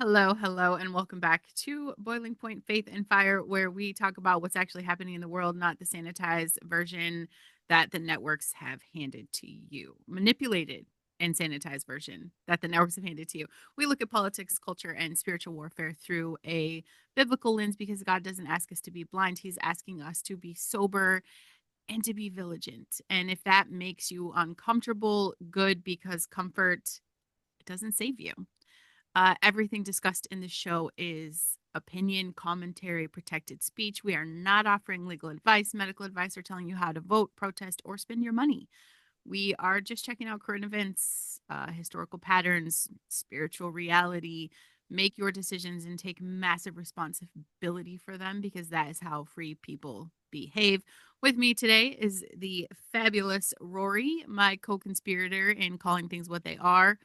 Hello, hello, and welcome back to Boiling Point Faith and Fire, where we talk about what's actually happening in the world, not the sanitized version that the networks have handed to you, manipulated and sanitized version that the networks have handed to you. We look at politics, culture, and spiritual warfare through a biblical lens because God doesn't ask us to be blind. He's asking us to be sober and to be vigilant. And if that makes you uncomfortable, good, because comfort, it doesn't save you. Everything discussed in the show is opinion, commentary, protected speech. We are not offering legal advice, medical advice, or telling you how to vote, protest, or spend your money. We are just checking out current events, historical patterns, spiritual reality. Make your decisions and take massive responsibility for them because that is how free people behave. With me today is the fabulous Rory, my co conspirator in calling things what they are.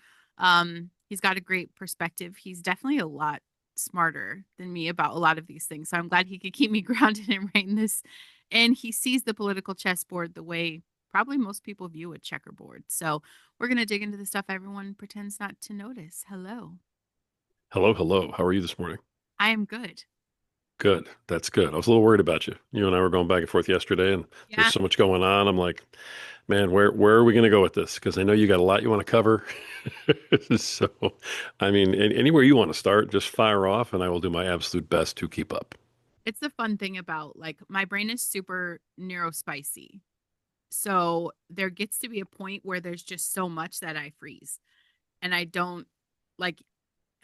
He's got a great perspective. He's definitely a lot smarter than me about a lot of these things. So I'm glad he could keep me grounded and right in this. And he sees the political chessboard the way probably most people view a checkerboard. So we're going to dig into the stuff everyone pretends not to notice. Hello. Hello, hello. How are you this morning? I am good. Good. That's good. I was a little worried about you. You and I were going back and forth yesterday, and there's Yeah, so much going on. I'm like, man, where are we going to go with this? Because I know you got a lot you want to cover. So, I mean, anywhere you want to start, just fire off, and I will do my absolute best to keep up. it's the fun thing about like my brain is super neurospicy. So there gets to be a point where there's just so much that I freeze and I don't like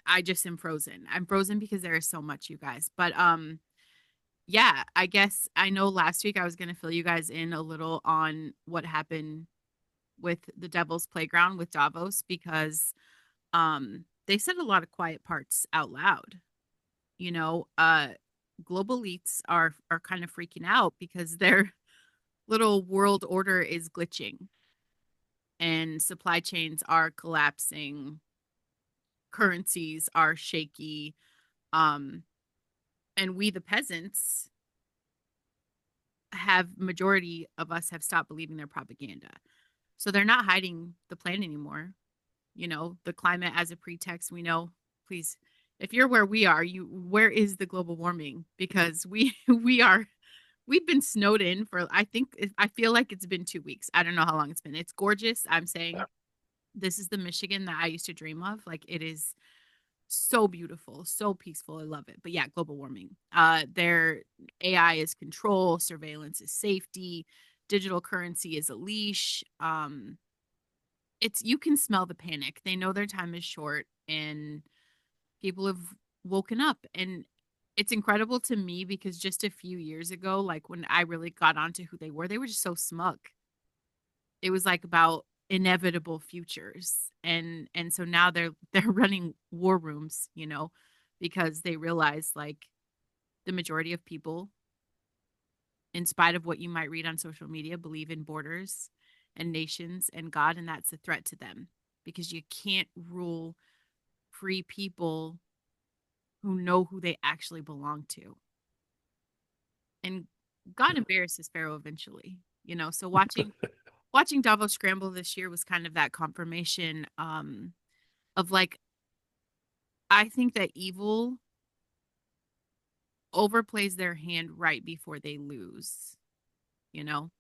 I just am frozen. I'm frozen because there is so much, you guys. But yeah, I guess I know last week I was going to fill you guys in a little on what happened with the Devil's Playground with Davos because they said a lot of quiet parts out loud. You know, global elites are kind of freaking out because their little world order is glitching and supply chains are collapsing, currencies are shaky, um and we the peasants have majority of us have stopped believing their propaganda. So they're not hiding the plan anymore. You know, the climate as a pretext. We know, please, if you're where we are, you where is the global warming? Because we we've been snowed in for I feel like it's been 2 weeks. I don't know how long it's been. It's gorgeous. I'm saying this is the Michigan that I used to dream of. Like it is so beautiful, so peaceful. I love it. But yeah, global warming. Their AI is control, surveillance is safety, digital currency is a leash. It's you can smell the panic. They know their time is short and people have woken up and it's incredible to me because just a few years ago, like when I really got onto who they were just so smug. It was like about inevitable futures. And so now they're running war rooms, you know, because they realize like the majority of people, in spite of what you might read on social media, believe in borders and nations and God, and that's a threat to them because you can't rule free people who know who they actually belong to. And God embarrasses Pharaoh eventually, you know. So watching Davos scramble this year was kind of that confirmation of like I think that evil overplays their hand right before they lose, you know.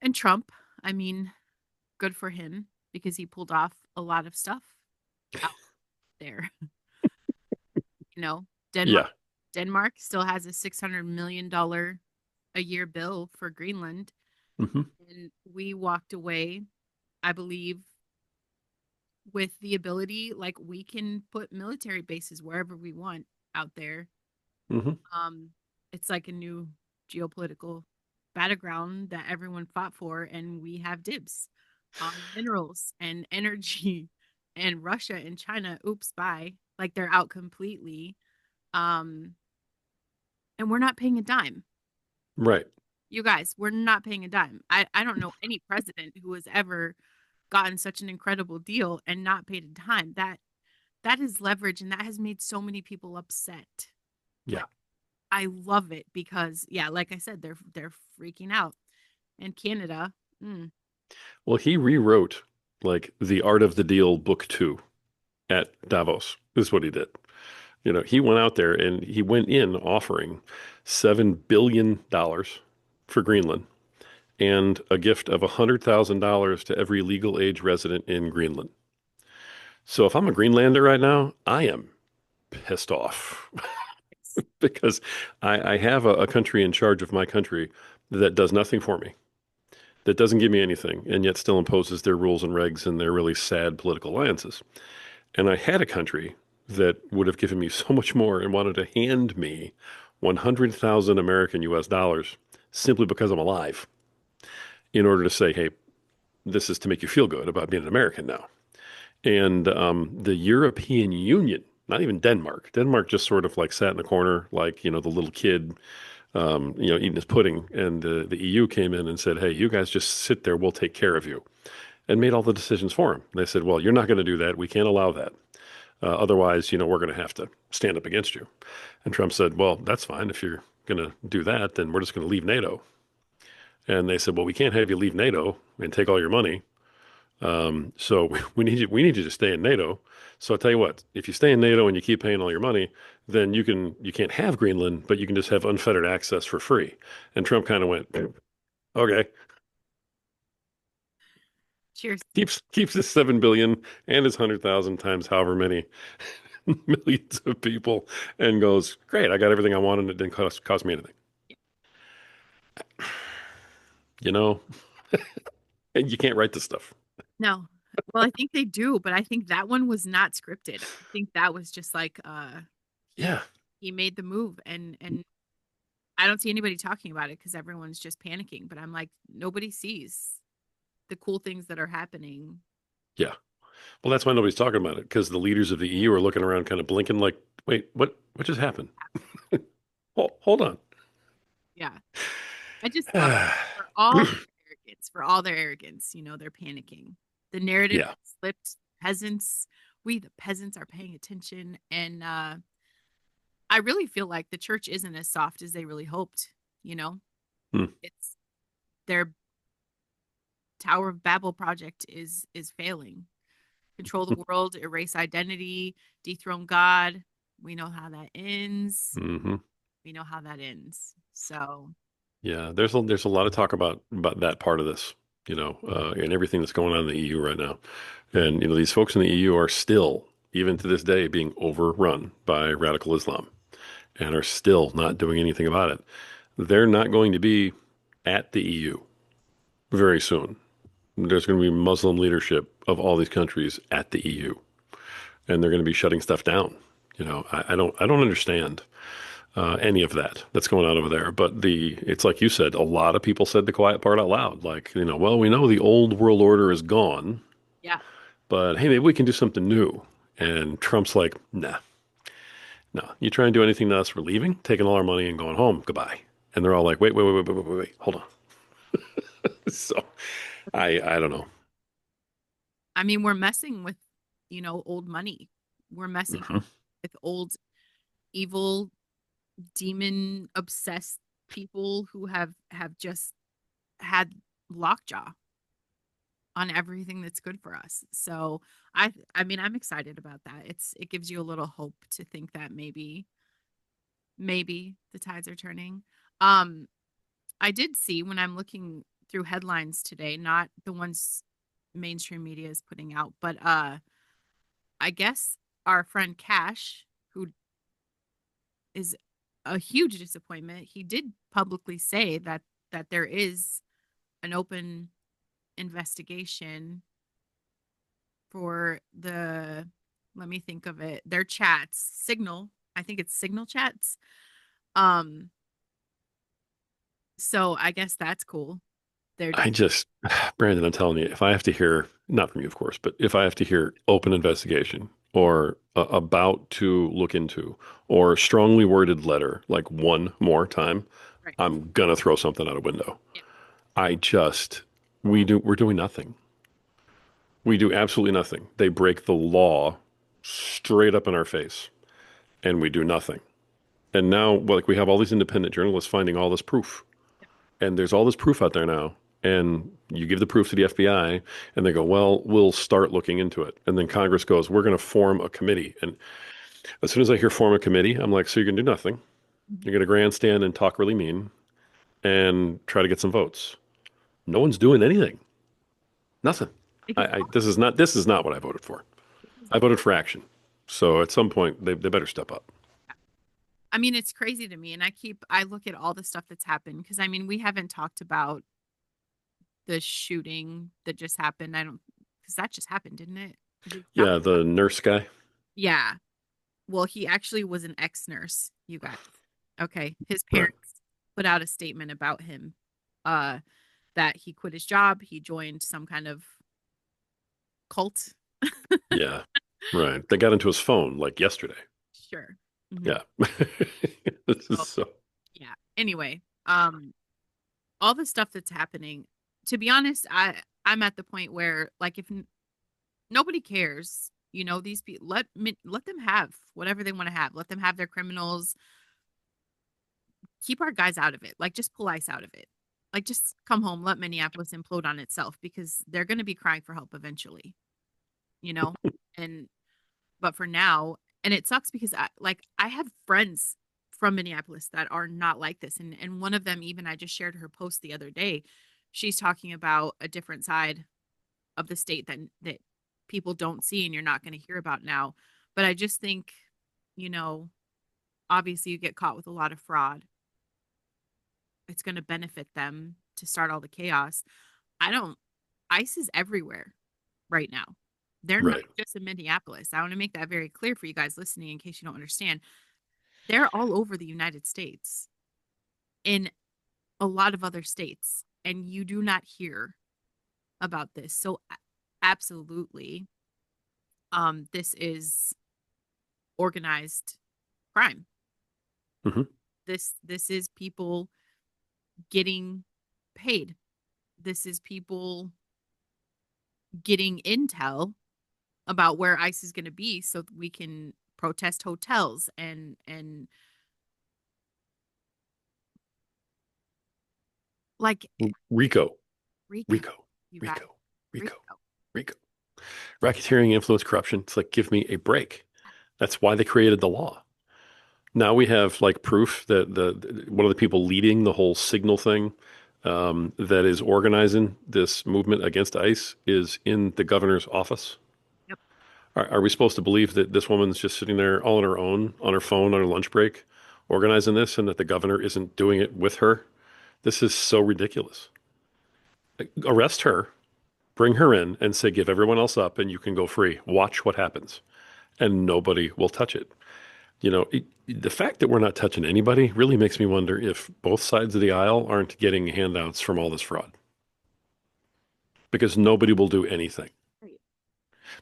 And Trump, I mean, good for him because he pulled off a lot of stuff out there. You know, Denmark Yeah. Denmark still has a $600 million a year bill for Greenland. Hmm. And we walked away, I believe, with the ability, like we can put military bases wherever we want out there. Hmm. Um, it's like a new geopolitical battleground that everyone fought for, and we have dibs on minerals and energy. And Russia and China, oops, bye. Like they're out completely. Um, and we're not paying a dime. Right. You guys, we're not paying a dime. I don't know any president who has ever gotten such an incredible deal and not paid a dime. That is leverage and that has made so many people upset. Yeah. Like I love it because yeah, like I said, they're freaking out. And Canada, mm, Well, he rewrote like The Art of the Deal, Book Two. at Davos. This is what he did. He went out there and he went in offering $7 billion for Greenland and a gift of $100,000 to every legal age resident in Greenland. So if I'm a Greenlander right now, I am pissed off because I have a country in charge of my country that does nothing for me, that doesn't give me anything, and yet still imposes their rules and regs and their really sad political alliances. And I had a country that would have given me so much more and wanted to hand me 100,000 American US dollars simply because I'm alive in order to say, hey, this is to make you feel good about being an American now. And the European Union, not even Denmark. Denmark just sort of like sat in the corner, like, the little kid, eating his pudding. And the EU came in and said, hey, you guys just sit there. We'll take care of you. And made all the decisions for him. They said, well, you're not going to do that. We can't allow that. Otherwise, we're going to have to stand up against you. And Trump said, well, that's fine. If you're going to do that, then we're just going to leave NATO. And they said, well, we can't have you leave NATO and take all your money. So we need you to stay in NATO. So I'll tell you what, if you stay in NATO and you keep paying all your money, then you can't have Greenland, but you can just have unfettered access for free. And Trump kind of went, okay, Cheers. keeps his 7 billion and his 100,000 times however many millions of people and goes, great, I got everything I wanted and it didn't cost me anything. You know, and you can't write this stuff. No. Well, I think they do, but I think that one was not scripted. I think that was just like he Yeah. he made the move, and I don't see anybody talking about it because everyone's just panicking, but I'm like nobody sees the cool things that are happening. Yeah. Well, that's why nobody's talking about it because the leaders of the EU are looking around kind of blinking like, wait, what just happened? Hold on. Yeah. I just love for all their arrogance, for all their arrogance, they're panicking. The narrative Yeah. slipped. Peasants, we the peasants are paying attention, and I really feel like the church isn't as soft as they really hoped. You know, Hmm. it's their Tower of Babel project is failing. Control the world, erase identity, dethrone God. We know how that ends. Hmm. We know how that ends. So Yeah. There's a lot of talk about that part of this, and everything that's going on in the EU right now. And these folks in the EU are still, even to this day, being overrun by radical Islam and are still not doing anything about it. They're not going to be at the EU very soon. There's going to be Muslim leadership of all these countries at the EU, and they're going to be shutting stuff down. I don't understand any of that's going on over there. But it's like you said, a lot of people said the quiet part out loud. Like, well, we know the old world order is gone, yeah, but hey, maybe we can do something new. And Trump's like, nah, no, you try and do anything to us, we're leaving, taking all our money and going home. Goodbye. And they're all like, wait, wait, wait, wait, wait, wait, wait, hold on. So I don't know. I mean, we're messing with, old money. We're messing Hmm. with old, evil, demon obsessed people who have just had lockjaw on everything that's good for us. So I mean, I'm excited about that. It gives you a little hope to think that maybe the tides are turning. Um, I did see when I'm looking through headlines today, not the ones mainstream media is putting out, but I guess our friend Cash, who is a huge disappointment, he did publicly say that there is an open investigation for the let me think of it, their chats, Signal. I think it's Signal chats. Um, so I guess that's cool. They're I just, Brandon, I'm telling you, if I have to hear, not from you, of course, but if I have to hear open investigation or about to look into or strongly worded letter like one more time, right. I'm gonna throw something out a window. Yeah. I just, we're doing nothing. We do absolutely nothing. They break the law straight up in our face, and we do nothing. And now, like, we have all these independent journalists finding all this proof, and there's all this proof out there now. and you give the proof to the FBI, and they go, well, we'll start looking into it. And then Congress goes, we're going to form a committee. And as soon as I hear form a committee, I'm like, so you're going to do nothing. Mhm. You're going to grandstand and talk really mean and try to get some votes. No one's doing anything. Nothing. Because This is not what I voted for. this is I voted for action. So at some point they better step up. I mean, it's crazy to me. And I look at all the stuff that's happened because I mean, we haven't talked about the shooting that just happened. I don't, because that just happened, didn't it? Did South Yeah, the nurse guy. Yeah. Well, he actually was an ex-nurse, you guys. Okay. His Right. parents put out a statement about him, uh, that he quit his job. He joined some kind of cult. Yeah. Right. They got into his phone like yesterday. Sure. Hmm. Yeah. This is So, so yeah. Anyway, all the stuff that's happening, to be honest, I'm at the point where like if nobody cares, these people let them have whatever they want to have. Let them have their criminals. Keep our guys out of it. Like just pull ICE out of it. Like just come home, let Minneapolis implode on itself because they're going to be crying for help eventually, you know? And but for now, and it sucks because I have friends from Minneapolis that are not like this, and one of them, even I just shared her post the other day. She's talking about a different side of the state that people don't see and you're not going to hear about now. But I just think, you know, obviously you get caught with a lot of fraud. It's going to benefit them to start all the chaos. I don't ICE is everywhere right now. They're not right. just in Minneapolis. I want to make that very clear for you guys listening in case you don't understand. They're all over the United States in a lot of other states, and you do not hear about this. So absolutely, this is organized crime. Hmm. This is people getting paid. This is people getting intel about where ICE is going to be so that we can protest hotels and like Rico, Rico, Rico, you guys, Rico, Rico, Rico. Rico. Racketeering, influence, corruption. It's like, give me a break. That's why they created the law. Now we have like proof that one of the people leading the whole signal thing, that is organizing this movement against ICE is in the governor's office. Yep. Are we supposed to believe that this woman's just sitting there all on her own, on her phone, on her lunch break, organizing this, and that the governor isn't doing it with her? This is so ridiculous. Arrest her, bring her in, and say, give everyone else up, and you can go free. Watch what happens, and nobody will touch it. The fact that we're not touching anybody really makes me wonder if both sides of the aisle aren't getting handouts from all this fraud because nobody will do anything. Right.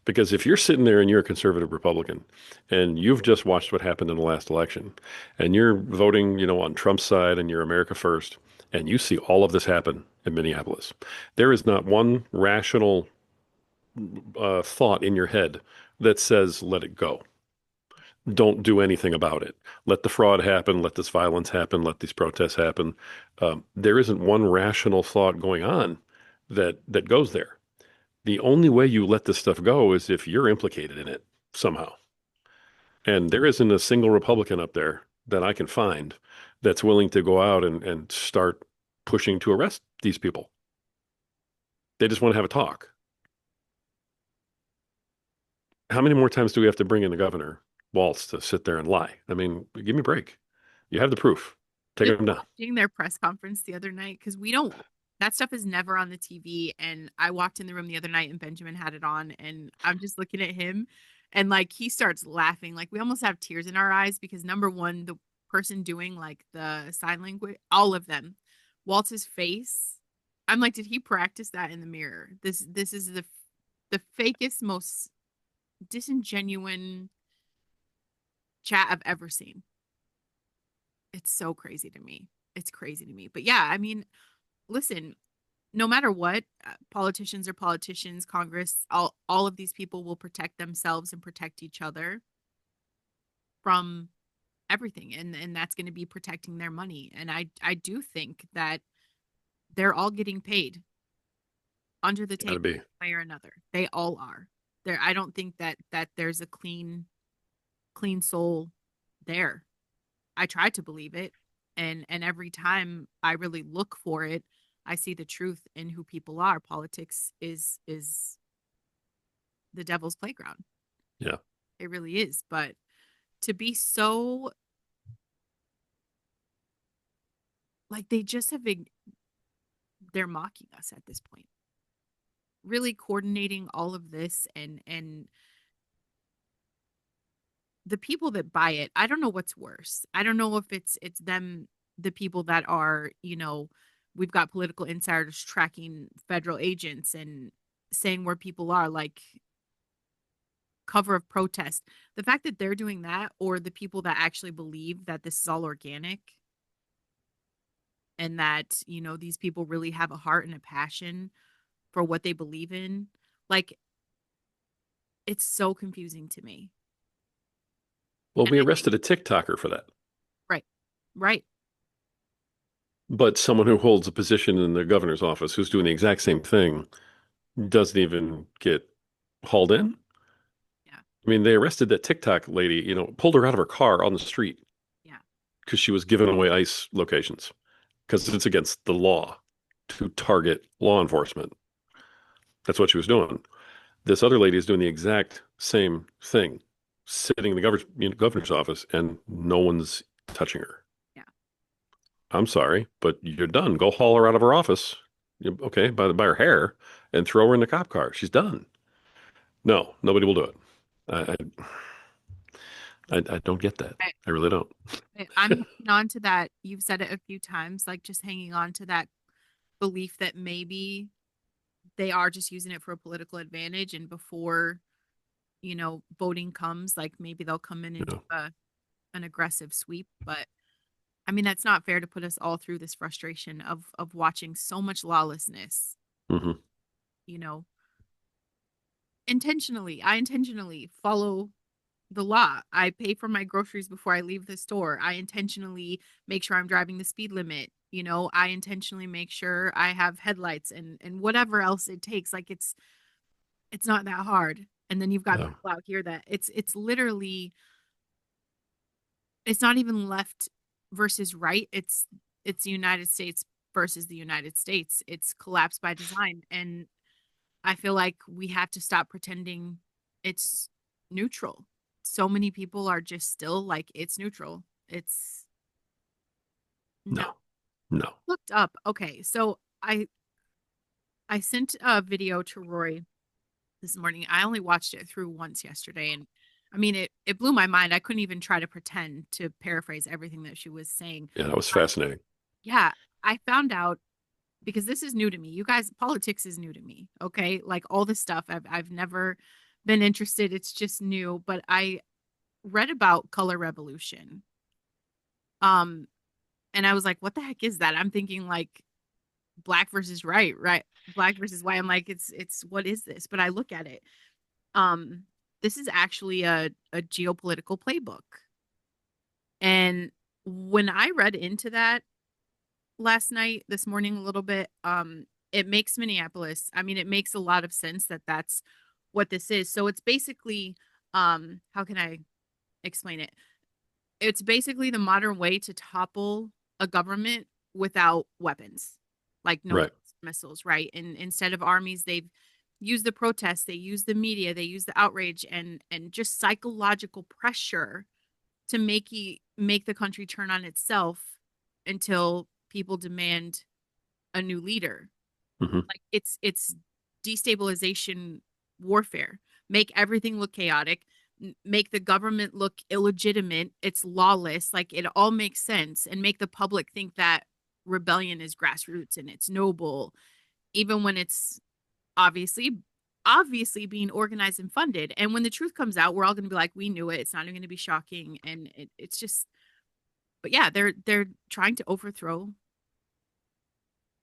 Because if you're sitting there and you're a conservative Republican and you've just watched what happened in the last election and you're voting, on Trump's side and you're America first and you see all of this happen in Minneapolis, there is not one rational thought in your head that says, let it go. Don't do anything about it. Let the fraud happen. Let this violence happen. Let these protests happen. There isn't one rational thought going on that goes there. The only way you let this stuff go is if you're implicated in it somehow. And there isn't a single Republican up there that I can find that's willing to go out and start pushing to arrest these people. They just want to have a talk. How many more times do we have to bring in the governor, Waltz, to sit there and lie? I mean, give me a break. You have the proof. Take Just them down. watching their press conference the other night because we don't that stuff is never on the TV. And I walked in the room the other night and Benjamin had it on, and I'm just looking at him, and like he starts laughing, like we almost have tears in our eyes because number one, the person doing like the sign language, all of them, Walt's face. I'm like, did he practice that in the mirror? This is the fakest, most disingenuine chat I've ever seen. It's so crazy to me. It's crazy to me. But yeah, I mean, listen, no matter what, politicians are politicians, Congress, all of these people will protect themselves and protect each other from everything, and that's going to be protecting their money. And I do think that they're all getting paid. under the Gotta table be. one way or another. They all are. There I don't think that there's a clean soul there. I try to believe it, and every time I really look for it, I see the truth in who people are. Politics is the devil's playground. Yeah. It really is. But to be so like they just have they're mocking us at this point. Really coordinating all of this and the people that buy it, I don't know what's worse. I don't know if it's them, the people that are, we've got political insiders tracking federal agents and saying where people are, like cover of protest. The fact that they're doing that, or the people that actually believe that this is all organic and that, these people really have a heart and a passion for what they believe in. Like, it's so confusing to me. Well, And we I think, arrested a TikToker for that, right, right. but someone who holds a position in the governor's office who's doing the exact same thing doesn't even get hauled in. Yeah, I mean, they arrested that TikTok lady, pulled her out of her car on the street yeah, because she was giving away ICE locations because it's against the law to target law enforcement. That's what she was doing. This other lady is doing the exact same thing, sitting in the governor's office, and no one's touching her. yeah. I'm sorry, but you're done. Go haul her out of her office, okay, by her hair, and throw her in the cop car. She's done. No, nobody will do it. I, I don't get that. I, I really don't. I'm hanging on to that. You've said it a few times, like just hanging on to that belief that maybe they are just using it for a political advantage. And before, voting comes, like maybe they'll come in You and do know. an aggressive sweep. But I mean, that's not fair to put us all through this frustration of watching so much lawlessness, Hmm. you know, intentionally. I intentionally follow the law. I pay for my groceries before I leave the store. I intentionally make sure I'm driving the speed limit. I intentionally make sure I have headlights and whatever else it takes. Like it's not that hard. And then you've got Yeah. people out here that it's literally it's not even left versus right. It's the United States versus the United States. It's collapse by design. And I feel like we have to stop pretending it's neutral. So many people are just still like it's neutral. It's no. No. No. Looked up. Okay, so I sent a video to Roy this morning. I only watched it through once yesterday, and I mean it blew my mind. I couldn't even try to pretend to paraphrase everything that she was saying. Yeah, that was fascinating. Yeah, I found out because this is new to me. You guys, politics is new to me. Okay, like all this stuff, I've never been interested. It's just new. But I read about color revolution. Um, and I was like, what the heck is that? I'm thinking like black versus right, black versus white. I'm like, it's what is this? But I look at it. Um, this is actually a geopolitical playbook. And when I read into that last night, this morning a little bit, it makes Minneapolis. I mean, it makes a lot of sense that that's what this is. So it's basically, how can I explain it? It's basically the modern way to topple a government without weapons, like no Right. missiles, right? And instead of armies, they've used the protests, they use the media, they use the outrage and just psychological pressure to make the country turn on itself until people demand a new leader. Hmm. Like it's destabilization warfare. Make everything look chaotic, make the government look illegitimate, it's lawless, like it all makes sense, and make the public think that rebellion is grassroots and it's noble, even when it's obviously obviously being organized and funded. And when the truth comes out, we're all going to be like, we knew it. It's not even going to be shocking, and it's just. But yeah, they're trying to overthrow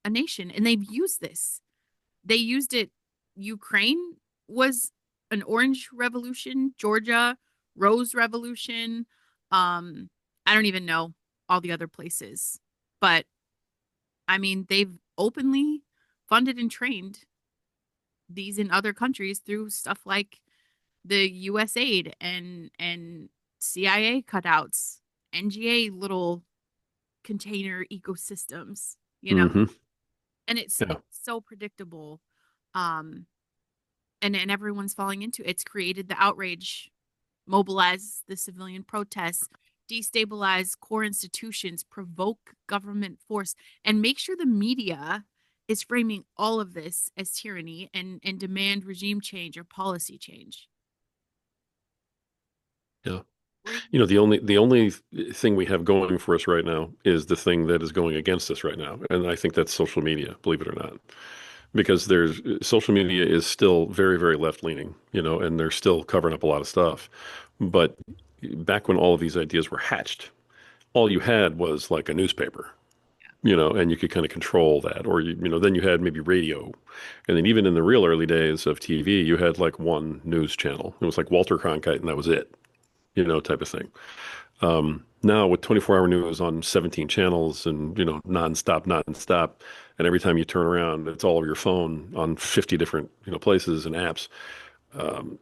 a nation, and they've used this. They used it. Ukraine was an orange revolution, Georgia, rose revolution. Um, I don't even know all the other places. But I mean, they've openly funded and trained these in other countries through stuff like the US aid and CIA cutouts, NGA little container ecosystems, you know, Hmm. and it's Yeah. so predictable. Um, and everyone's falling into it. It's created the outrage, mobilize the civilian protests, destabilize core institutions, provoke government force, and make sure the media is framing all of this as tyranny and demand regime change or policy change. Yeah. You Bring know, the only thing we have going for us right now is the thing that is going against us right now. And I think that's social media, believe it or not. Because there's social media is still very, very left leaning, you know, and they're still covering up a lot of stuff. But back when all of these ideas were hatched, all you had was like a newspaper, you know, and you could kind of control that. Or, you know, then you had maybe radio. And then even in the real early days of TV, you had like one news channel. It was like Walter Cronkite, and that was it, you know, type of thing. Now with 24-hour news on 17 channels and, you know, nonstop, and every time you turn around, it's all over your phone on 50 different, you know, places and apps.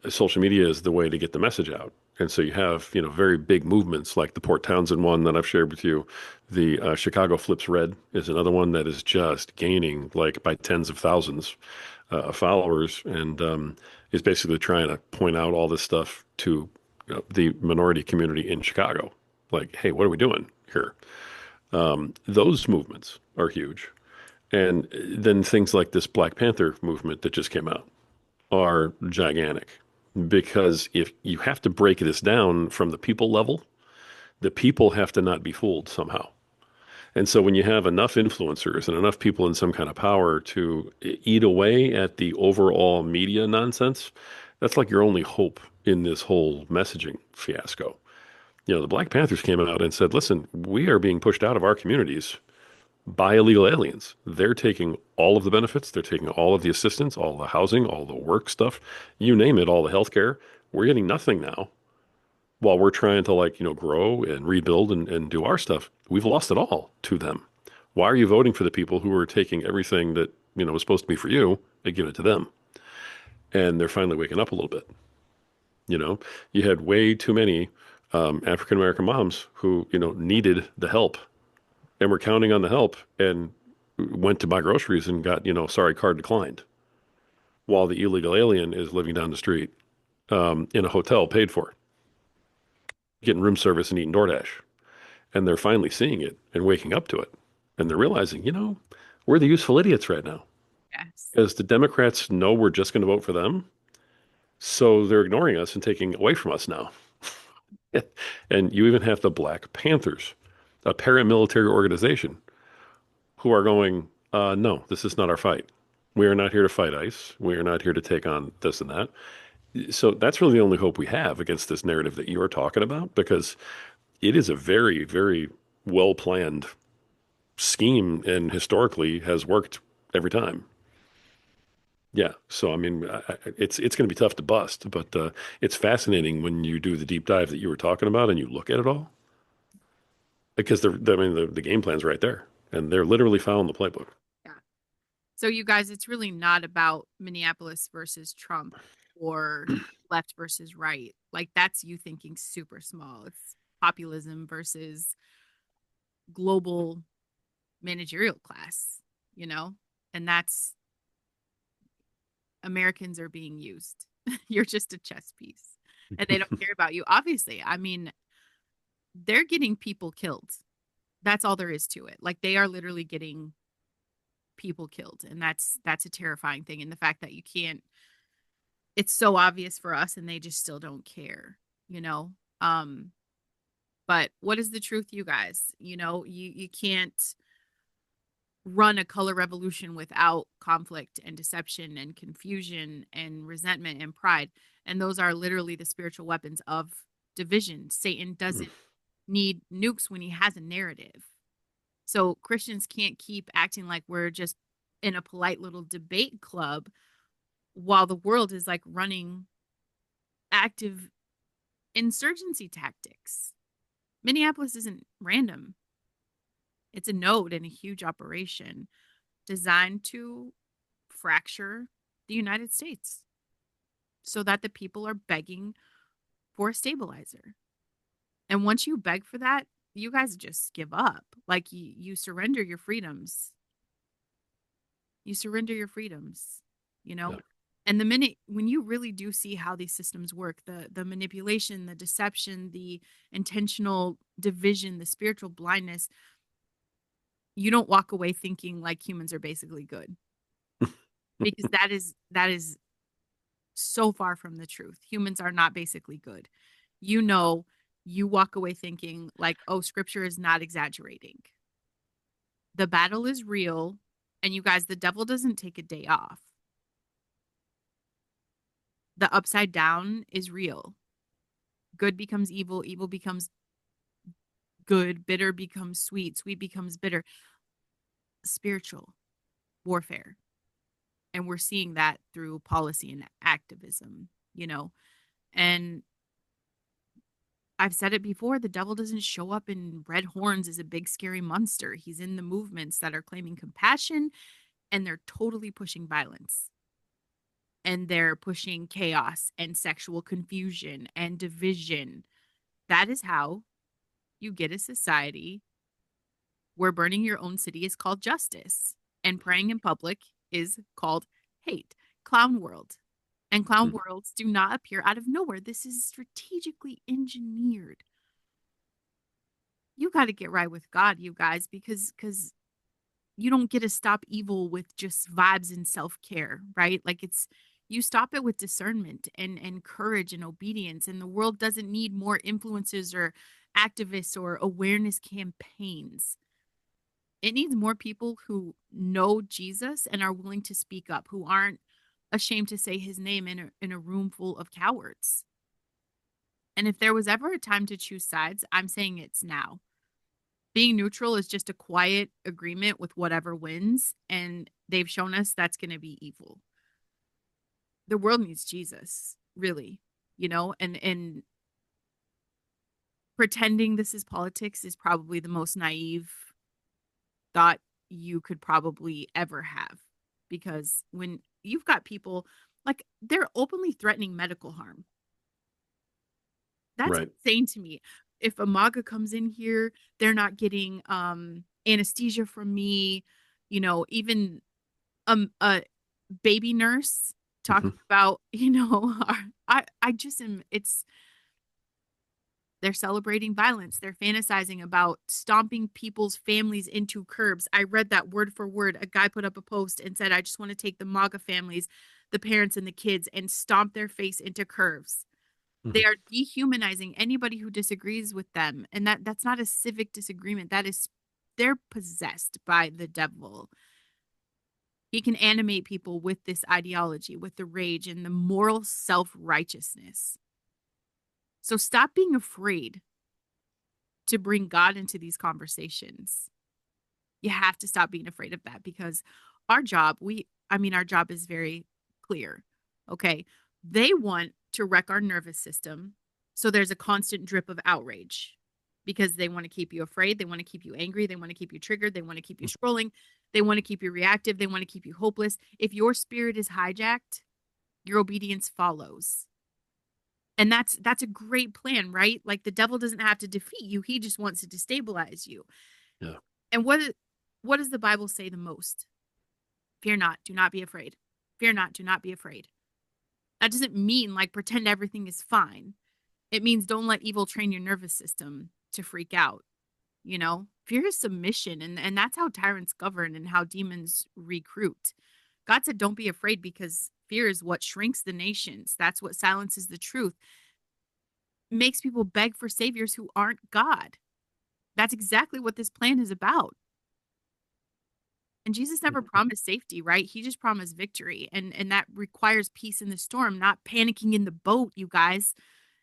Social media is the way to get the message out. And so you have, you know, very big movements like the Port Townsend one that I've shared with you. The Chicago Flips Red is another one that is just gaining like by tens of thousands of followers and is basically trying to point out all this stuff to the minority community in Chicago. Like, hey, what are we doing here? Those movements are huge. And then things like this Black Panther movement that just came out are gigantic because if you have to break this down from the people level, the people have to not be fooled somehow. And so when you have enough influencers and enough people in some kind of power to eat away at the overall media nonsense, that's like your only hope in this whole messaging fiasco. You know, the Black Panthers came out and said, listen, we are being pushed out of our communities by illegal aliens. They're taking all of the benefits, they're taking all of the assistance, all the housing, all the work stuff, you name it, all the health care. We're getting nothing now while we're trying to like, you know, grow and rebuild and do our stuff. We've lost it all to them. Why are you voting for the people who are taking everything that, you know, was supposed to be for you and give it to them? And they're finally waking up a little bit. You know, you had way too many African American moms who, you know, needed the help and were counting on the help and went to buy groceries and got, you know, sorry, card declined, while the illegal alien is living down the street in a hotel paid for, getting room service and eating DoorDash. And they're finally seeing it and waking up to it. And they're realizing, you know, we're the useful idiots right now. yes. As the Democrats know we're just going to vote for them, so they're ignoring us and taking away from us now. And you even have the Black Panthers, a paramilitary organization, who are going, no, this is not our fight. We are not here to fight ICE. We are not here to take on this and that. So that's really the only hope we have against this narrative that you are talking about, because it is a very, very well planned scheme and historically has worked every time. Yeah. So, I mean, it's going to be tough to bust, but it's fascinating when you do the deep dive that you were talking about and you look at it all because I mean, the game plan's right there and they're literally following the playbook. Yeah. So you guys, it's really not about Minneapolis versus Trump or left versus right. Like that's you thinking super small. It's populism versus global managerial class, you know? And that's Americans are being used. You're just a chess piece. And they don't care about you. Obviously, I mean, they're getting people killed. That's all there is to it. Like they are literally getting people killed. And that's a terrifying thing. And the fact that you can't, it's so obvious for us and they just still don't care, you know? Um, but what is the truth, you guys? You know, you can't run a color revolution without conflict and deception and confusion and resentment and pride. And those are literally the spiritual weapons of division. Satan doesn't need nukes when he has a narrative. So Christians can't keep acting like we're just in a polite little debate club while the world is like running active insurgency tactics. Minneapolis isn't random. It's a node in a huge operation designed to fracture. the United States so that the people are begging for a stabilizer. And once you beg for that, you guys just give up. Like you surrender your freedoms. You surrender your freedoms, you Yeah. know? And the minute when you really do see how these systems work, the manipulation, the deception, the intentional division, the spiritual blindness, you don't walk away thinking like humans are basically good, because that is so far from the truth. Humans are not basically good. You know, you walk away thinking like, oh, scripture is not exaggerating. The battle is real. And you guys, the devil doesn't take a day off. The upside down is real. Good becomes evil, evil becomes good, bitter becomes sweet, sweet becomes bitter. Spiritual warfare. And we're seeing that through policy and activism, you know. And I've said it before, the devil doesn't show up in red horns as a big scary monster. He's in the movements that are claiming compassion, and they're totally pushing violence. And they're pushing chaos and sexual confusion and division. That is how you get a society where burning your own city is called justice and praying in public is called hate. Clown world. And clown Mhm. worlds do not appear out of nowhere. This is strategically engineered. You got to get right with God, you guys, because you don't get to stop evil with just vibes and self-care, right? Like it's you stop it with discernment and courage and obedience, and the world doesn't need more influencers or activists or awareness campaigns. It needs more people who know Jesus and are willing to speak up, who aren't ashamed to say his name in a room full of cowards. And if there was ever a time to choose sides, I'm saying it's now. Being neutral is just a quiet agreement with whatever wins, and they've shown us that's going to be evil. The world needs Jesus, really, you know, and pretending this is politics is probably the most naive thought you could probably ever have, because when you've got people like they're openly threatening medical harm. That's Right. insane to me. If a MAGA comes in here, they're not getting anesthesia from me, you know, even a baby nurse talking Hmm. about, I just am it's they're celebrating violence. They're fantasizing about stomping people's families into curbs. I read that word for word. A guy put up a post and said, I just want to take the MAGA families, the parents and the kids, and stomp their face into curves. They Hmm. are dehumanizing anybody who disagrees with them. And that's not a civic disagreement. That is they're possessed by the devil. He can animate people with this ideology, with the rage and the moral self-righteousness. So stop being afraid to bring God into these conversations. You have to stop being afraid of that, because our job, our job is very clear. Okay. They want to wreck our nervous system. So there's a constant drip of outrage because they want to keep you afraid. They want to keep you angry. They want to keep you triggered. They want to keep you scrolling. They want to keep you reactive. They want to keep you hopeless. If your spirit is hijacked, your obedience follows. And that's a great plan, right? Like the devil doesn't have to defeat you. He just wants to destabilize you. Yeah. And what does the Bible say the most? Fear not, do not be afraid. Fear not, do not be afraid. That doesn't mean like pretend everything is fine. It means don't let evil train your nervous system to freak out, you know? Fear is submission, and that's how tyrants govern and how demons recruit. God said don't be afraid because fear is what shrinks the nations. That's what silences the truth. Makes people beg for saviors who aren't God. That's exactly what this plan is about. And Jesus never promised safety, right? He just promised victory. And that requires peace in the storm, not panicking in the boat, you guys.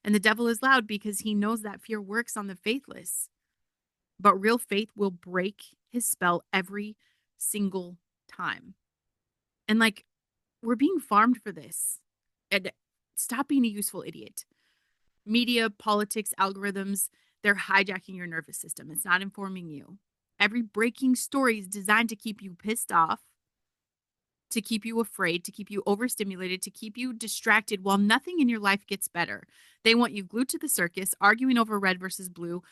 And the devil is loud because he knows that fear works on the faithless. But real faith will break his spell every single time. And like we're being farmed for this. And stop being a useful idiot. Media, politics, algorithms, they're hijacking your nervous system. It's not informing you. Every breaking story is designed to keep you pissed off, to keep you afraid, to keep you overstimulated, to keep you distracted while nothing in your life gets better. They want you glued to the circus, arguing over red versus blue,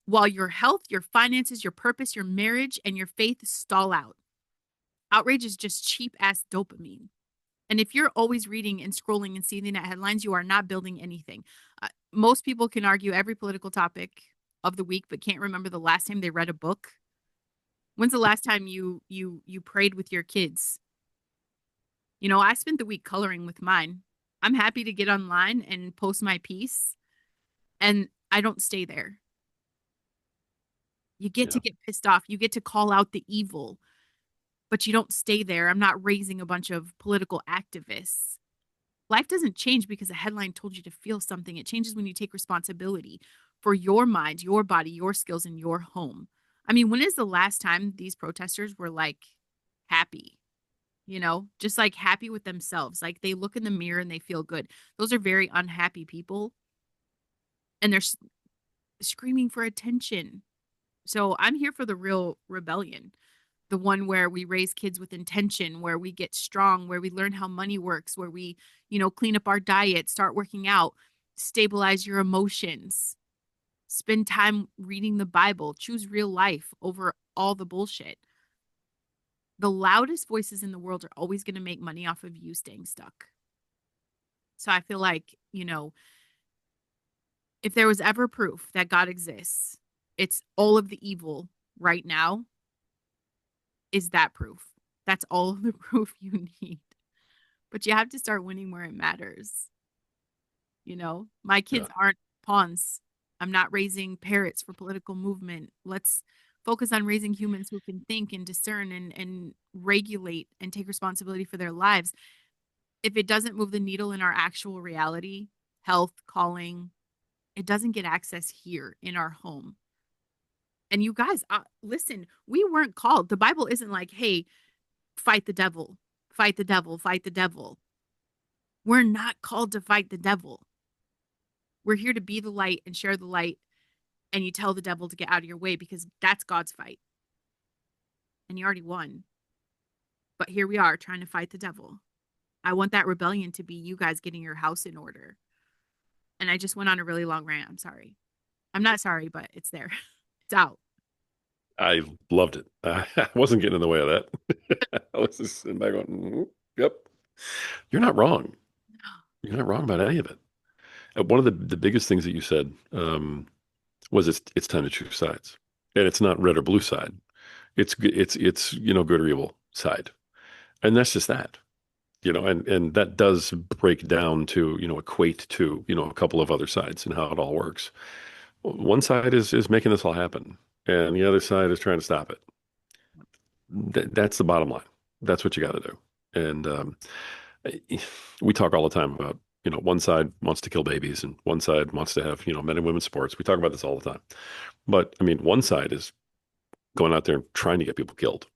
while your health, your finances, your purpose, your marriage, and your faith stall out. Outrage is just cheap ass dopamine. And if you're always reading and scrolling and seeing that headlines, you are not building anything. Most people can argue every political topic of the week, but can't remember the last time they read a book. When's the last time you prayed with your kids? You know, I spent the week coloring with mine. I'm happy to get online and post my piece, and I don't stay there. You get Yeah. to get pissed off. You get to call out the evil, but you don't stay there. I'm not raising a bunch of political activists. Life doesn't change because a headline told you to feel something. It changes when you take responsibility for your mind, your body, your skills, and your home. I mean, when is the last time these protesters were like happy? You know, just like happy with themselves. Like they look in the mirror and they feel good. Those are very unhappy people and they're screaming for attention. So I'm here for the real rebellion, the one where we raise kids with intention, where we get strong, where we learn how money works, where we, clean up our diet, start working out, stabilize your emotions, spend time reading the Bible, choose real life over all the bullshit. The loudest voices in the world are always going to make money off of you staying stuck. So I feel like, if there was ever proof that God exists, it's all of the evil right now is that proof. That's all of the proof you need. But you have to start winning where it matters. My Yeah. kids aren't pawns. I'm not raising parrots for political movement. Let's focus on raising humans who can think and discern and regulate and take responsibility for their lives. If it doesn't move the needle in our actual reality, health, calling, it doesn't get access here in our home. And you guys, listen, we weren't called. The Bible isn't like, hey, fight the devil, fight the devil, fight the devil. We're not called to fight the devil. We're here to be the light and share the light. And you tell the devil to get out of your way because that's God's fight. And you already won. But here we are trying to fight the devil. I want that rebellion to be you guys getting your house in order. And I just went on a really long rant. I'm sorry. I'm not sorry, but it's there. It's out. I loved it. I wasn't getting in the way of that. I was just sitting back going, yep, you're not wrong. You're not wrong about any of it. One of the biggest things that you said was it's time to choose sides, and it's not red or blue side. It's good or evil side, and that's just that. And that does break down to equate to a couple of other sides and how it all works. One side is making this all happen, and the other side is trying to stop it. That's the bottom line. That's what you got to do. And we talk all the time about one side wants to kill babies and one side wants to have men and women sports. We talk about this all the time. But I mean, one side is going out there and trying to get people killed,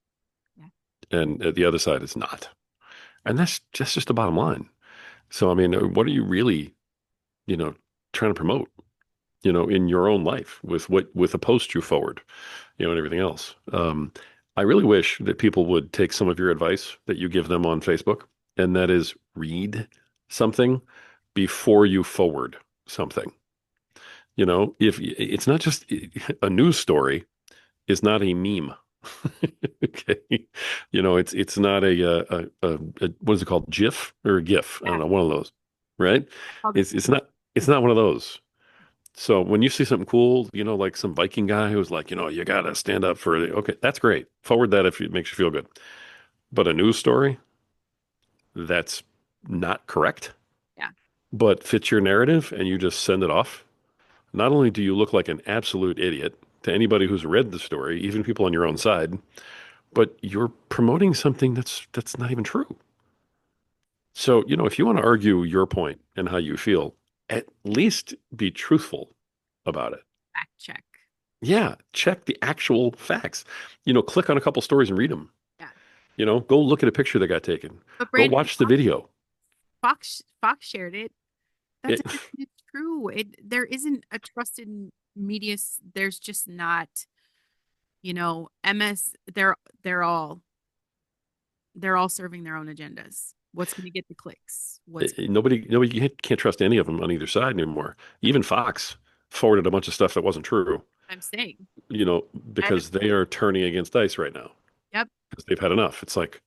Yeah. and the other side is not. And that's just the bottom line. So I mean, what are you really you know trying to promote? In your own life with a post you forward, and everything else. I really wish that people would take some of your advice that you give them on Facebook, and that is read something before you forward something. If it's not just a news story is not a meme. Okay. It's not a what is it called? GIF or a GIF? I don't Yeah. know, one of those, right? All the It's not one of those. So when you see something cool, like some Viking guy who's like, you gotta stand up for it. Okay, that's great. Forward that if it makes you feel good. But a news story that's not correct, Yeah. but fits your narrative and you just send it off. Not only do you look like an absolute idiot to anybody who's read the story, even people on your own side, but you're promoting something that's not even true. So, if you want to argue your point and how you feel, at least be truthful about it. fact check. Yeah, check the actual facts. Click on a couple stories and read them. Yeah. Go look at a picture that got taken. But Go Brandon, watch the video. Fox shared it. That It, doesn't mean it's true. There isn't a trusted media. There's just not. MS. They're all. they're all serving their own agendas. What's going to get the clicks? What's Nobody can't trust any of them on either side anymore. Even Fox forwarded a bunch of stuff that wasn't true, I'm saying? you know, And because they are turning against ICE right now yep. because they've had enough. It's like,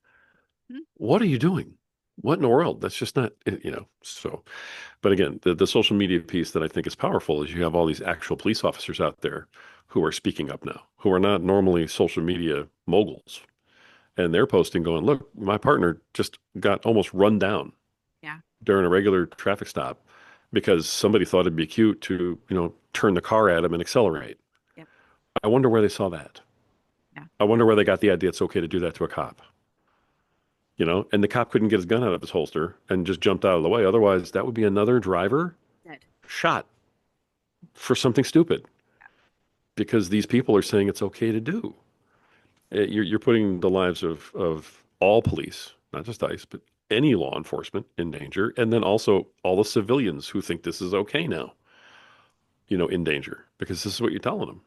Hmm. what are you doing? What in the world? That's just not, so. But again, the social media piece that I think is powerful is you have all these actual police officers out there who are speaking up now, who are not normally social media moguls. And they're posting going, look, my partner just got almost run down Yeah. during a regular traffic stop because somebody thought it'd be cute to, turn the car at him and accelerate. Yep. I wonder where they saw that. Yeah. I wonder where they got the idea it's okay to do that to a cop. And the cop couldn't get his gun out of his holster and just jumped out of the way. Otherwise, that would be another driver Dead. shot for something stupid because these people are saying it's okay to do. You're putting the lives of all police, not just ICE, but any law enforcement in danger. And then also all the civilians who think this is okay now, in danger because this is what you're telling them.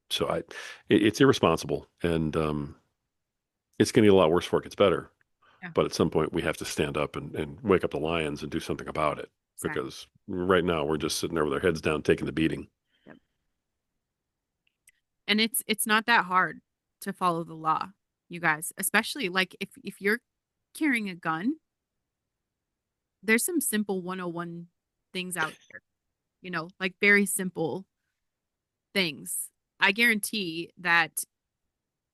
So it's irresponsible, and it's going to get a lot worse before it gets better. Yeah. But at some point, we have to stand up and wake up the lions and do something about it Exactly. because right now we're just sitting there with our heads down, taking the beating. Yep. And it's not that hard to follow the law, you guys. Especially like if you're carrying a gun, there's some simple 101 things out there, like very simple things. I guarantee that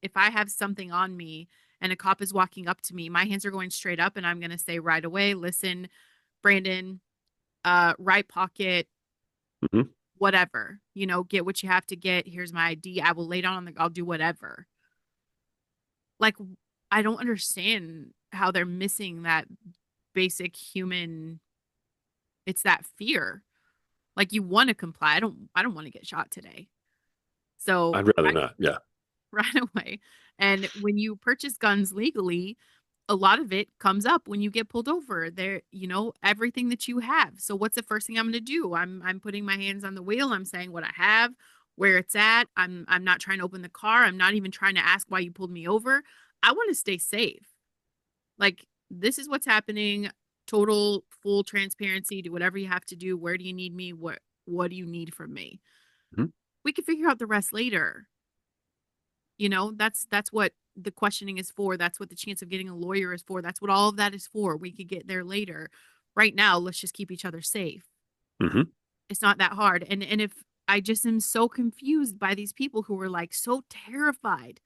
if I have something on me and a cop is walking up to me, my hands are going straight up and I'm going to say right away, listen, Brandon, right pocket, Hmm. whatever, get what you have to get. Here's my ID. I will lay down I'll do whatever. Like, I don't understand how they're missing that basic human, it's that fear. Like you want to comply. I don't want to get shot today. So I'd rather not. Yeah. right away. And when you purchase guns legally, a lot of it comes up when you get pulled over. There, everything that you have. So what's the first thing I'm going to do? I'm putting my hands on the wheel. I'm saying what I have, where it's at. I'm not trying to open the car. I'm not even trying to ask why you pulled me over. I want to stay safe. Like this is what's happening. Total full transparency. Do whatever you have to do. Where do you need me? What do you need from me? Mhm. We can figure out the rest later. That's what the questioning is for. That's what the chance of getting a lawyer is for. That's what all of that is for. We could get there later. Right now, let's just keep each other safe. Hmm. It's not that hard. And if I just am so confused by these people who are like so terrified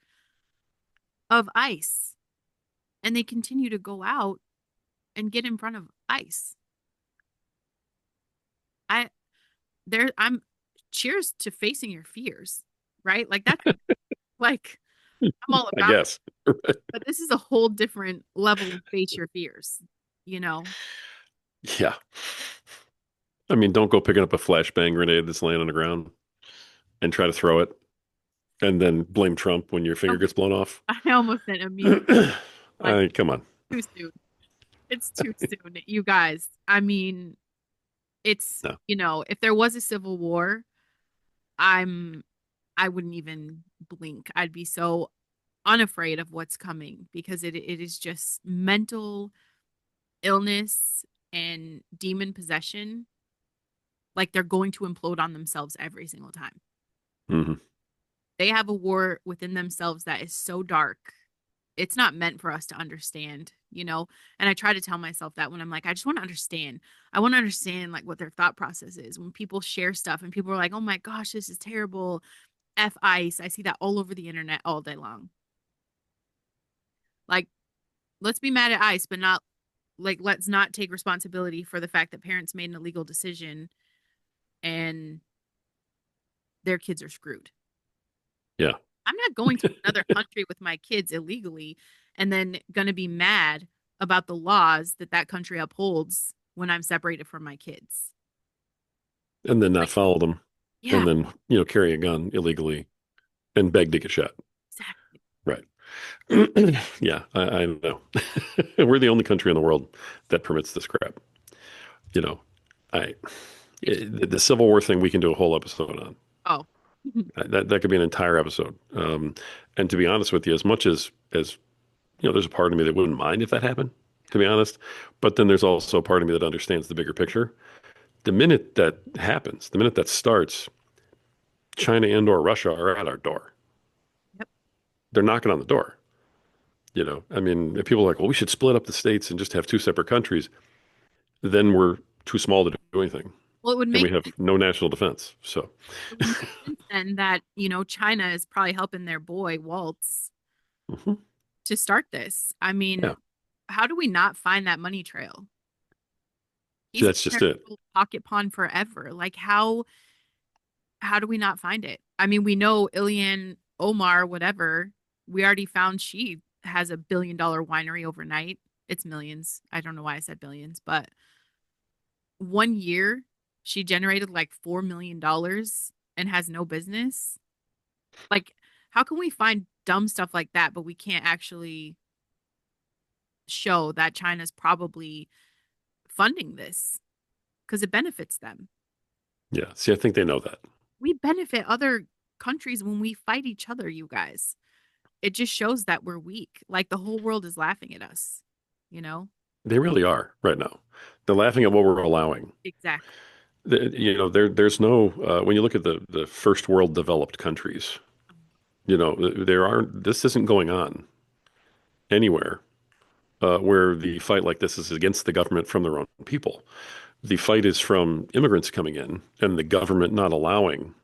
of ICE and they continue to go out and get in front of ICE. I I'm cheers to facing your fears, right? Like that's like I'm all I about guess. but this is a whole different level of face your fears, you know? Yeah. I mean, don't go picking up a flashbang grenade that's laying on the ground and try to throw it and then blame Trump when your finger Okay. gets blown off. I almost said immediately, I like, mean, come on. too soon. It's too soon, you guys. I mean, it's, No. if there was a civil war, I'm, I wouldn't even blink. I'd be so unafraid of what's coming because it is just mental illness and demon possession. Like they're going to implode on themselves every single time. Hmm. They have a war within themselves that is so dark. It's not meant for us to understand. And I try to tell myself that when I'm like, I just want to understand. I want to understand like what their thought process is. When people share stuff and people are like, oh my gosh, this is terrible. F ice. I see that all over the internet all day long. Like, let's be mad at ice, but not like let's not take responsibility for the fact that parents made an illegal decision and their kids are screwed. Yeah. I'm not going to another country with my kids illegally and then going to be mad about the laws that that country upholds when I'm separated from my kids. And then not Like, follow them yeah, and then, carry a gun illegally and beg to get shot. exactly. Right. Yeah, I know. We're the only country in the world that permits this crap. You know, I It's, the Civil War thing we can do a whole episode on. oh, That could be an entire episode. And to be honest with you, as much as there's a part of me that wouldn't mind if that happened, to be honest. But then there's also a part of me that understands the bigger picture. The minute that happens, the minute that starts, China and or Russia are at our door. Yep. They're knocking on the door. I mean, if people are like, well, we should split up the states and just have two separate countries, then we're too small to do anything. Well, And we have no national defense. So, it would make sense then that, China is probably helping their boy Waltz mhm. to start this. I mean, Yeah, how do we not find that money trail? see, He's been that's their just it. little pocket pawn forever. Like how do we not find it? I mean, we know Ilian Omar, whatever, we already found she has a $1 billion winery overnight. It's millions. I don't know why I said billions, but 1 year she generated like $4 million and has no business. Like, how can we find dumb stuff like that, but we can't actually show that China's probably funding this because it benefits them? Yeah. See, I think they know that. We benefit other countries when we fight each other, you guys. It just shows that we're weak. Like the whole world is laughing at us, you know? They really are right now. They're laughing at what we're allowing. Exactly. There's no, when you look at the first world developed countries, this isn't going on anywhere where the fight like this is against the government from their own people. The fight is from immigrants coming in and the government not allowing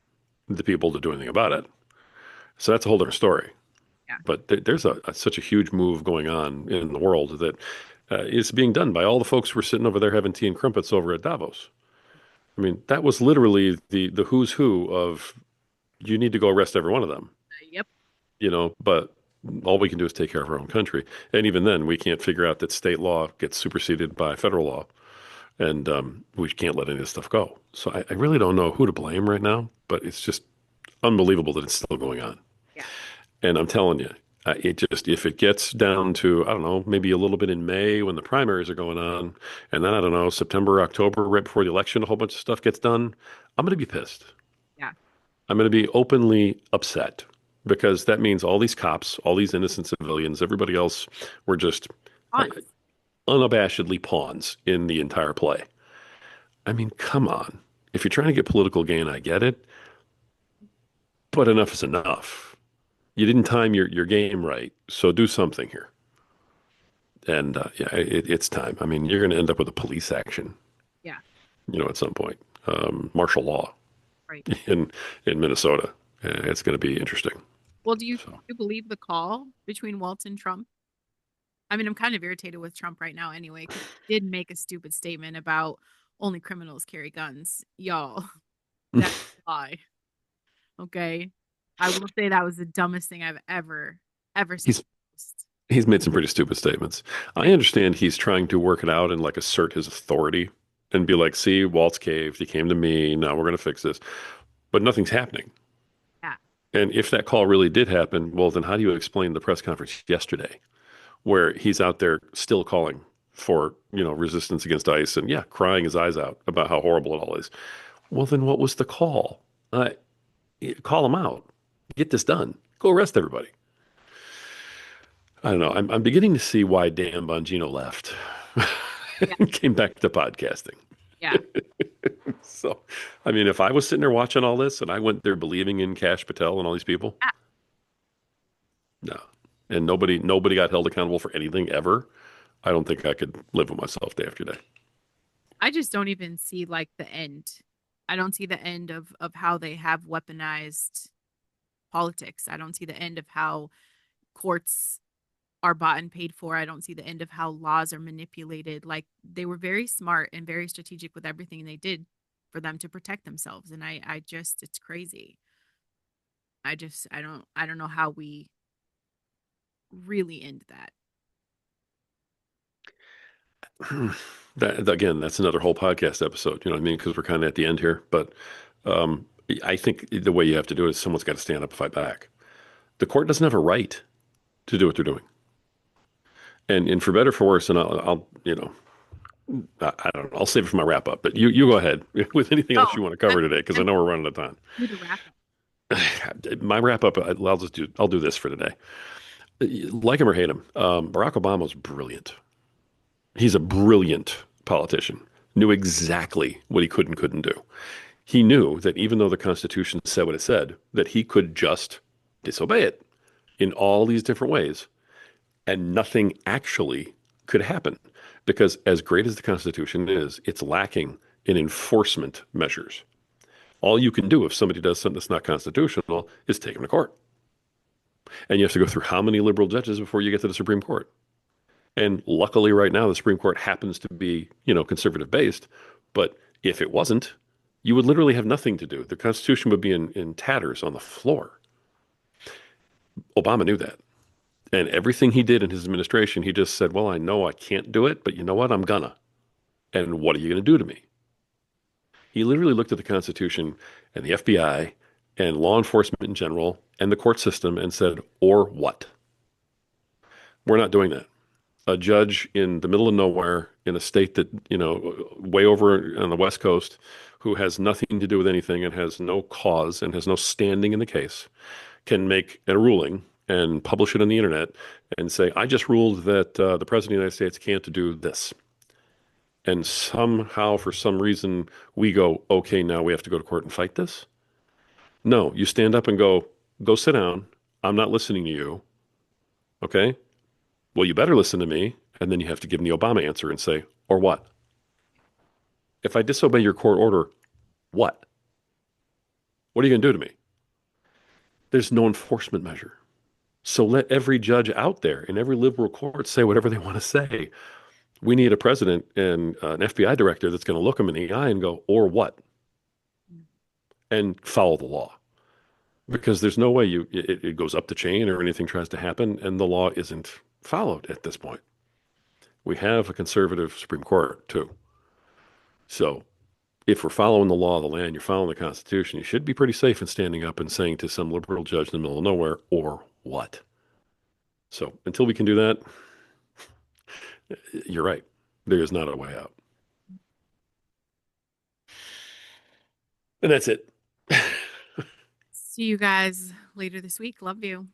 the people to do anything about it. So that's a whole different story. Yeah. But there's such a huge move going on in the world that is being done by all the folks who were sitting over there having tea and crumpets over at Davos. I mean, that was literally the who's who of you need to go arrest every one of them, Yep. but all we can do is take care of our own country. And even then, we can't figure out that state law gets superseded by federal law. And we can't let any of this stuff go. So I really don't know who to blame right now, but it's just unbelievable that it's still going on. Yeah. And I'm telling you, if it gets down to, I don't know, maybe a little bit in May when the primaries are going on, and then I don't know, September, October, right before the election, a whole bunch of stuff gets done, I'm going to be pissed. Yeah. I'm going to be openly upset because that means all these cops, all these innocent civilians, everybody else were just On. unabashedly pawns in the entire play. I mean, come on. If you're trying to get political gain, I get it, but enough is enough. You didn't time your game right, so do something here. And yeah, it's time. I mean, you're going to end up with a police action, Yeah. at some point, martial law Right. in Minnesota. It's going to be interesting. Well, do you, So you believe the call between Waltz and Trump? I mean, I'm kind of irritated with Trump right now anyway, because he did make a stupid statement about only criminals carry guns. Y'all, that's a lie. Okay. I will say that was the dumbest thing I've ever seen. he's he's made some pretty stupid statements. I understand he's trying to work it out and like assert his authority and be like, "See, Walt's caved. He came to me. Now we're going to fix this." But nothing's happening. Yeah. And if that call really did happen, well, then how do you explain the press conference yesterday where he's out there still calling for, resistance against ICE and yeah, crying his eyes out about how horrible it all is? Well, then what was the call? Call him out. Get this done. Go arrest everybody. I don't know. I'm beginning to see why Dan Bongino left Yeah. and came back to podcasting. Yeah. So, I mean, if I was sitting there watching all this and I went there believing in Cash Patel and all these people, Yeah. no, and nobody got held accountable for anything ever, I don't think I could live with myself day after day. I just don't even see like the end. I don't see the end of how they have weaponized politics. I don't see the end of how courts are bought and paid for. I don't see the end of how laws are manipulated. Like they were very smart and very strategic with everything they did for them to protect themselves. And I just, it's crazy. I don't know how we really end that. That again, that's another whole podcast episode. You know what I mean? Because we're kind of at the end here. But um, I think the way you have to do it is someone's got to stand up and fight back. The court doesn't have a right to do what they're doing. And for better or for worse, and I don't know, I'll save it for my wrap up. But you go ahead with anything else Oh, you want to cover I'm, today, because I I'm know we're running out of time. do the wrap up. My wrap up, I'll do this for today. Like him or hate him, Barack Obama was brilliant. He's a brilliant politician, knew exactly what he could and couldn't do. He knew that even though the Constitution said what it said, that he could just disobey it in all these different ways, and nothing actually could happen. Because as great as the Constitution is, it's lacking in enforcement measures. All you can do if somebody does something that's not constitutional is take them to court. And you have to go through how many liberal judges before you get to the Supreme Court? And luckily, right now, the Supreme Court happens to be, conservative based. But if it wasn't, you would literally have nothing to do. The Constitution would be in tatters on the floor. Obama knew that. And everything he did in his administration, he just said, well, I know I can't do it, but you know what? I'm gonna. And what are you going to do to me? He literally looked at the Constitution and the FBI and law enforcement in general and the court system and said, or what? We're not doing that. A judge in the middle of nowhere in a state that, way over on the West Coast who has nothing to do with anything and has no cause and has no standing in the case can make a ruling and publish it on the internet and say, I just ruled that the President of the United States can't do this. And somehow, for some reason, we go, okay, now we have to go to court and fight this. No, you stand up and go sit down. I'm not listening to you. Okay. Well, you better listen to me. And then you have to give them the Obama answer and say, or what? If I disobey your court order, what? What are you going to do to me? There's no enforcement measure. So let every judge out there in every liberal court say whatever they want to say. We need a president and an FBI director that's going to look them in the eye and go, or what? And follow the law. Because there's no way it goes up the chain or anything tries to happen, and the law isn't followed at this point. We have a conservative Supreme Court too. So if we're following the law of the land, you're following the Constitution, you should be pretty safe in standing up and saying to some liberal judge in the middle of nowhere, or what? So until we can do that, you're right. There is not a way out. And that's it. See you guys later this week. Love you.